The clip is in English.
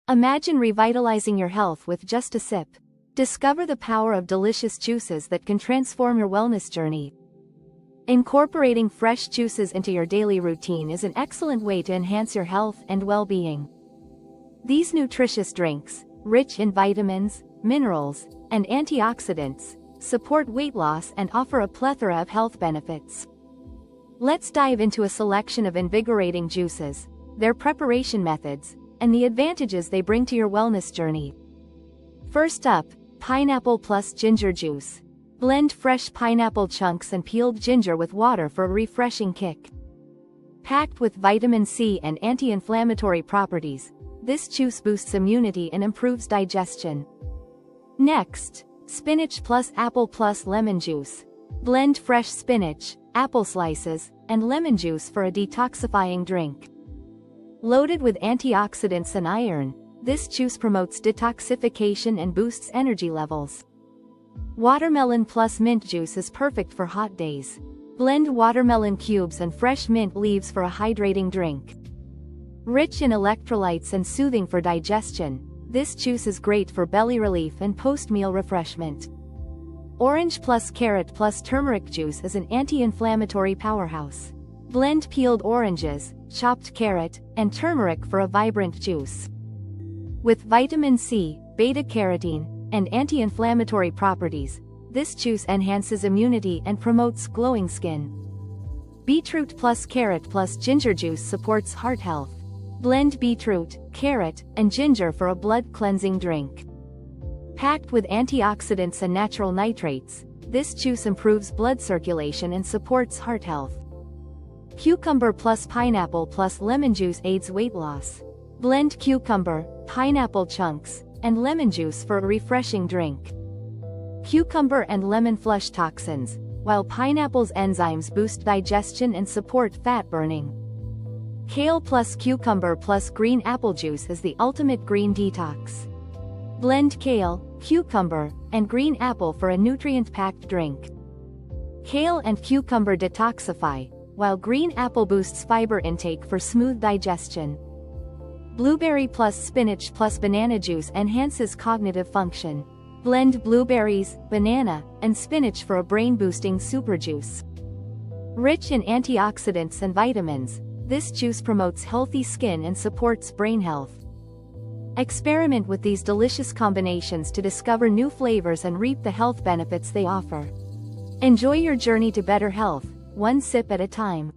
Imagine revitalizing your health with just a sip. Discover the power of delicious juices that can transform your wellness journey. Incorporating fresh juices into your daily routine is an excellent way to enhance your health and well-being. These nutritious drinks, rich in vitamins, minerals, and antioxidants, support weight loss and offer a plethora of health benefits. Let's dive into a selection of invigorating juices, their preparation methods, and the advantages they bring to your wellness journey. First up, Pineapple plus Ginger Juice. Blend fresh pineapple chunks and peeled ginger with water for a refreshing kick. Packed with vitamin C and anti-inflammatory properties, this juice boosts immunity and improves digestion. Next, Spinach plus Apple plus Lemon Juice. Blend fresh spinach, apple slices, and lemon juice for a detoxifying drink. Loaded with antioxidants and iron, this juice promotes detoxification and boosts energy levels. Watermelon plus mint juice is perfect for hot days. Blend watermelon cubes and fresh mint leaves for a hydrating drink. Rich in electrolytes and soothing for digestion, this juice is great for belly relief and post-meal refreshment. Orange plus Carrot plus Turmeric Juice is an anti-inflammatory powerhouse. Blend peeled oranges, chopped carrot, and turmeric for a vibrant juice. With vitamin C, beta-carotene, and anti-inflammatory properties, this juice enhances immunity and promotes glowing skin. Beetroot plus Carrot plus Ginger Juice supports heart health. Blend beetroot, carrot, and ginger for a blood-cleansing drink. Packed with antioxidants and natural nitrates, this juice improves blood circulation and supports heart health. Cucumber plus Pineapple plus Lemon Juice aids weight loss. Blend cucumber, pineapple chunks, and lemon juice for a refreshing drink. Cucumber and lemon flush toxins, while pineapple's enzymes boost digestion and support fat burning. Kale plus cucumber plus green apple juice is the ultimate green detox. Blend kale, cucumber, and green apple for a nutrient-packed drink. Kale and cucumber detoxify, while green apple boosts fiber intake for smooth digestion. Blueberry plus spinach plus banana juice enhances cognitive function. Blend blueberries, banana, and spinach for a brain-boosting super juice. Rich in antioxidants and vitamins, this juice promotes healthy skin and supports brain health. Experiment with these delicious combinations to discover new flavors and reap the health benefits they offer. Enjoy your journey to better health, one sip at a time.